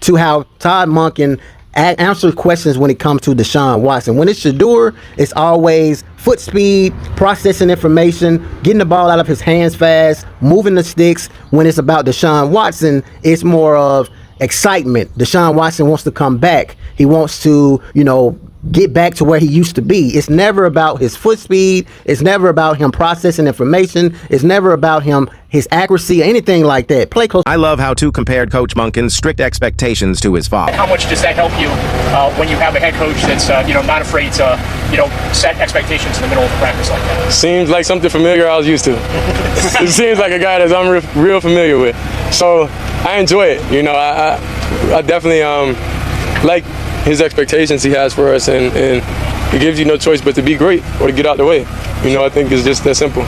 to how Todd Monken answer questions when it comes to Deshaun Watson. When it's Shedeur, it's always foot speed, processing information, getting the ball out of his hands fast, moving the sticks. When it's about Deshaun Watson, it's more of excitement. Deshaun Watson wants to come back. He wants to, get back to where he used to be. It's never about his foot speed. It's never about him processing information. It's never about his accuracy or anything like that. Play close. I love how Tu compared Coach Monken's strict expectations to his father. How much does that help you when you have a head coach that's not afraid to set expectations in the middle of a practice like that? Seems like something familiar I was used to. It seems like a guy that I'm real familiar with. So I enjoy it. I definitely like his expectations he has for us, and it gives you no choice but to be great or to get out the way. I think it's just that simple.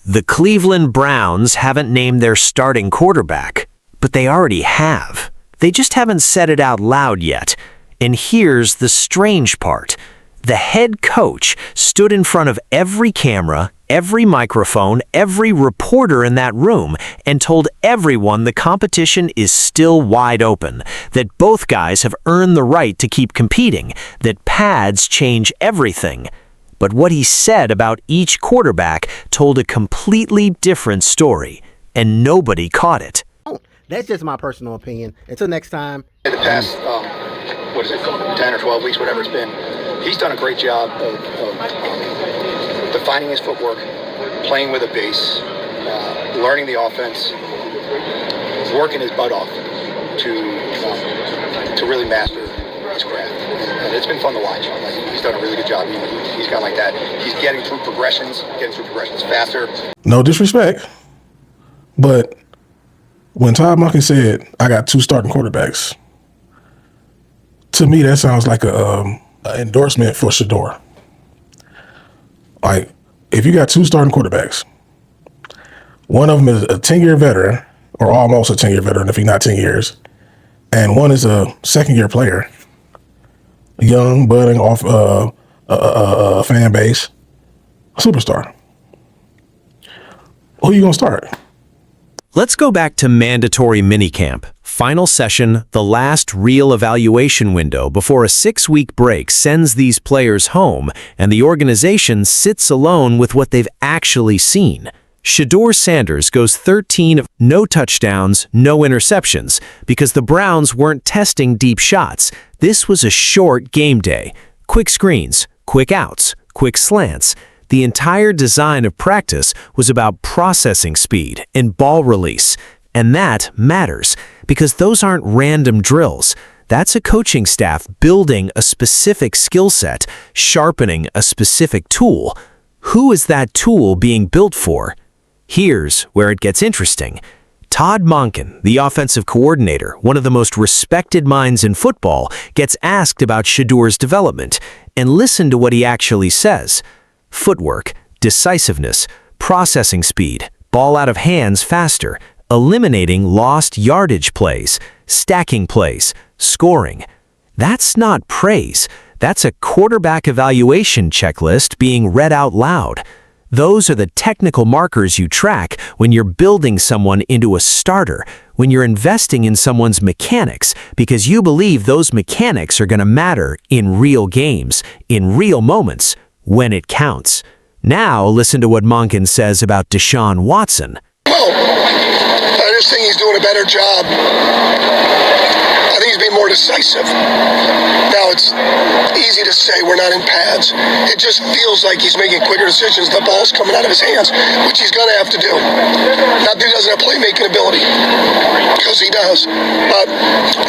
The Cleveland Browns haven't named their starting quarterback, but they already have. They just haven't said it out loud yet. And here's the strange part. The head coach stood in front of every camera, every microphone, every reporter in that room, and told everyone the competition is still wide open, that both guys have earned the right to keep competing, that pads change everything. But what he said about each quarterback told a completely different story, and nobody caught it. That's just my personal opinion. Until next time. In the past, 10 or 12 weeks, whatever it's been, he's done a great job of defining his footwork, playing with a base, learning the offense, working his butt off to really master his craft. And it's been fun to watch. He's done a really good job. He's got like that. He's getting through progressions faster. No disrespect, but when Todd Monken said, I got 2 starting quarterbacks, to me that sounds like an endorsement for Shedeur. Like, if you got 2 starting quarterbacks, one of them is a 10-year veteran, or almost a 10-year veteran if he's not 10 years, and one is a second-year player, young, budding off a fan base, a superstar. Who are you going to start? Let's go back to mandatory minicamp, final session, the last real evaluation window before a 6-week break sends these players home and the organization sits alone with what they've actually seen. Shedeur Sanders goes 13 of no touchdowns, no interceptions, because the Browns weren't testing deep shots. This was a short game day. Quick screens, quick outs, quick slants. The entire design of practice was about processing speed and ball release. And that matters, because those aren't random drills. That's a coaching staff building a specific skill set, sharpening a specific tool. Who is that tool being built for? Here's where it gets interesting. Todd Monken, the offensive coordinator, one of the most respected minds in football, gets asked about Shedeur's development, and listen to what he actually says. Footwork, decisiveness, processing speed, ball out of hands faster, eliminating lost yardage plays, stacking plays, scoring. That's not praise. That's a quarterback evaluation checklist being read out loud. Those are the technical markers you track when you're building someone into a starter, when you're investing in someone's mechanics, because you believe those mechanics are going to matter in real games, in real moments, when it counts. Now listen to what Monken says about Deshaun Watson. I just think he's doing a better job. I think he's being more decisive. Now, it's easy to say we're not in pads. It just feels like he's making quicker decisions. The ball's coming out of his hands, which he's going to have to do. Not that he doesn't have playmaking ability, because he does. But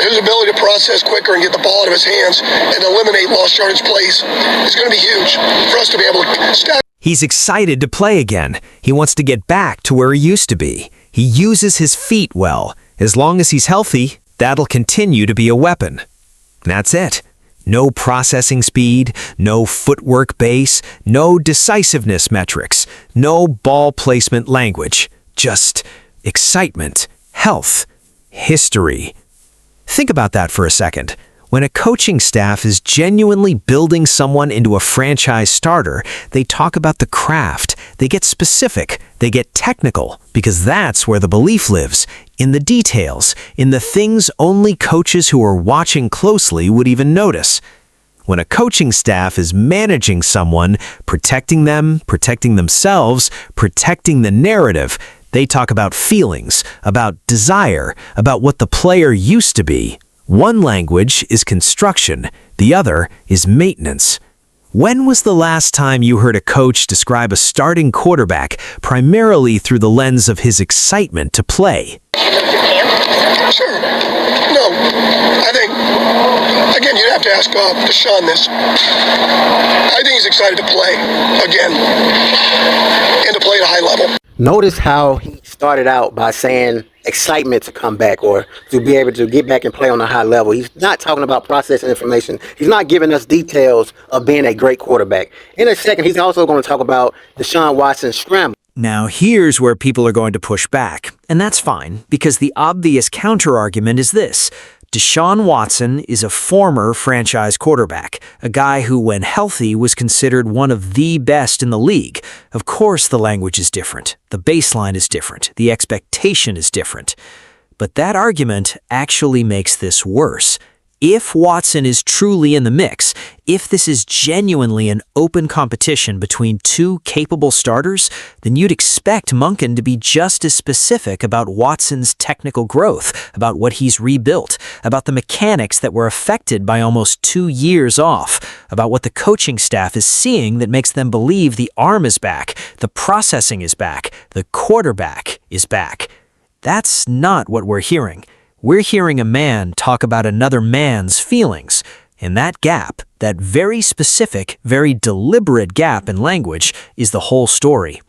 his ability to process quicker and get the ball out of his hands and eliminate lost yardage plays is going to be huge for us to be able to stack. He's excited to play again. He wants to get back to where he used to be. He uses his feet well. As long as he's healthy, that'll continue to be a weapon. That's it. No processing speed, no footwork base, no decisiveness metrics, no ball placement language. Just excitement, health, history. Think about that for a second. When a coaching staff is genuinely building someone into a franchise starter, they talk about the craft, they get specific, they get technical, because that's where the belief lives, in the details, in the things only coaches who are watching closely would even notice. When a coaching staff is managing someone, protecting them, protecting themselves, protecting the narrative, they talk about feelings, about desire, about what the player used to be. One language is construction, the other is maintenance. When was the last time you heard a coach describe a starting quarterback primarily through the lens of his excitement to play? Sure. No. I think, again, you'd have to ask Deshaun this. I think he's excited to play again and to play at a high level. Notice how he started out by saying excitement to come back or to be able to get back and play on a high level. He's not talking about processing information. He's not giving us details of being a great quarterback. In a second, he's also going to talk about Deshaun Watson's scramble. Now, here's where people are going to push back, and that's fine, because the obvious counterargument is this. Deshaun Watson is a former franchise quarterback, a guy who, when healthy, was considered one of the best in the league. Of course, the language is different, the baseline is different, the expectation is different. But that argument actually makes this worse. If Watson is truly in the mix, if this is genuinely an open competition between two capable starters, then you'd expect Monken to be just as specific about Watson's technical growth, about what he's rebuilt, about the mechanics that were affected by almost 2 years off, about what the coaching staff is seeing that makes them believe the arm is back, the processing is back, the quarterback is back. That's not what we're hearing. We're hearing a man talk about another man's feelings. And that gap, that very specific, very deliberate gap in language, is the whole story.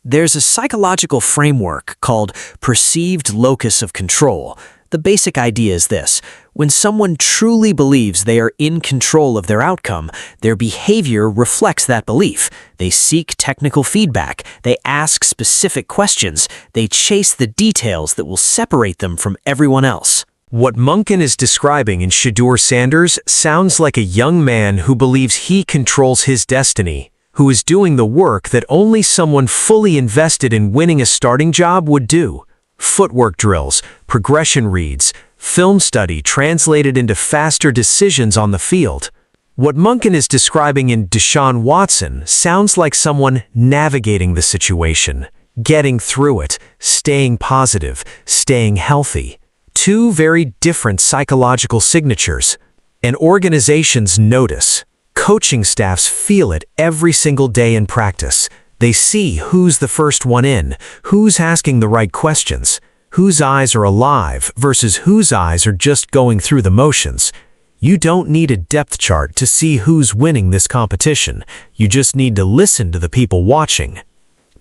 There's a psychological framework called perceived locus of control. The basic idea is this. When someone truly believes they are in control of their outcome, their behavior reflects that belief. They seek technical feedback. They ask specific questions. They chase the details that will separate them from everyone else. What Monken is describing in Shedeur Sanders sounds like a young man who believes he controls his destiny, who is doing the work that only someone fully invested in winning a starting job would do. Footwork drills, progression reads, film study translated into faster decisions on the field. What Monken is describing in Deshaun Watson sounds like someone navigating the situation, getting through it, staying positive, staying healthy. Two very different psychological signatures. And organizations notice. Coaching staffs feel it every single day in practice. They see who's the first one in, who's asking the right questions, whose eyes are alive versus whose eyes are just going through the motions. You don't need a depth chart to see who's winning this competition. You just need to listen to the people watching.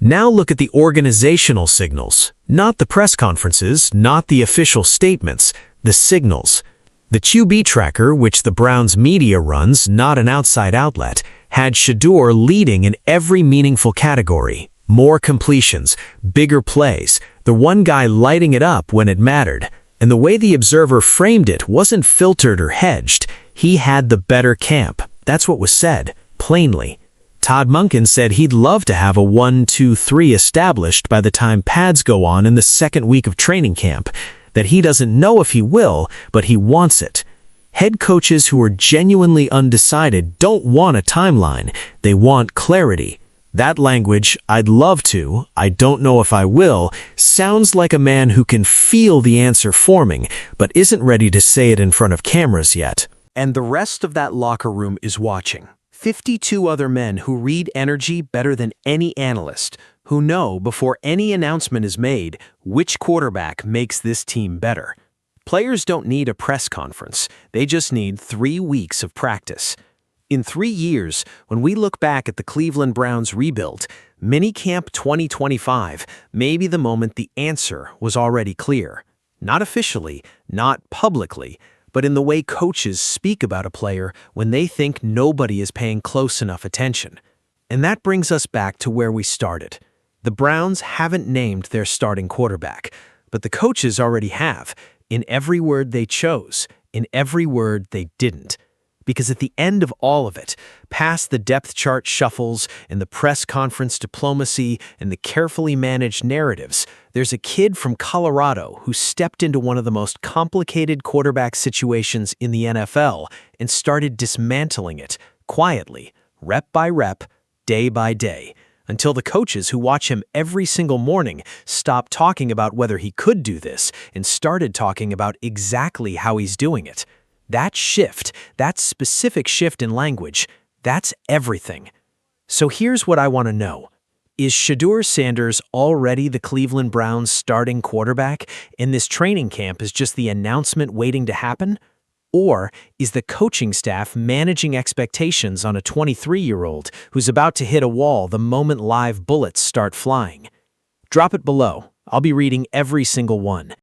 Now look at the organizational signals, not the press conferences, not the official statements, the signals. The QB tracker, which the Browns media runs, not an outside outlet, had Shedeur leading in every meaningful category. More completions, bigger plays, the one guy lighting it up when it mattered. And the way the observer framed it wasn't filtered or hedged. He had the better camp. That's what was said, plainly. Todd Monken said he'd love to have a 1-2-3 established by the time pads go on in the second week of training camp, that he doesn't know if he will, but he wants it. Head coaches who are genuinely undecided don't want a timeline. They want clarity. That language, "I'd love to, I don't know if I will," sounds like a man who can feel the answer forming, but isn't ready to say it in front of cameras yet. And the rest of that locker room is watching. 52 other men who read energy better than any analyst, who know before any announcement is made which quarterback makes this team better. Players don't need a press conference. They just need 3 weeks of practice. In 3 years, when we look back at the Cleveland Browns rebuild, minicamp 2025 may be the moment the answer was already clear. Not officially, not publicly, but in the way coaches speak about a player when they think nobody is paying close enough attention. And that brings us back to where we started. The Browns haven't named their starting quarterback, but the coaches already have, in every word they chose, In every word, they didn't. Because at the end of all of it, past the depth chart shuffles and the press conference diplomacy and the carefully managed narratives, there's a kid from Colorado who stepped into one of the most complicated quarterback situations in the NFL and started dismantling it, quietly, rep by rep, day by day, until the coaches who watch him every single morning stopped talking about whether he could do this and started talking about exactly how he's doing it. That shift, that specific shift in language, that's everything. So here's what I want to know. Is Shedeur Sanders already the Cleveland Browns' starting quarterback, and this training camp is just the announcement waiting to happen? Or is the coaching staff managing expectations on a 23-year-old who's about to hit a wall the moment live bullets start flying? Drop it below. I'll be reading every single one.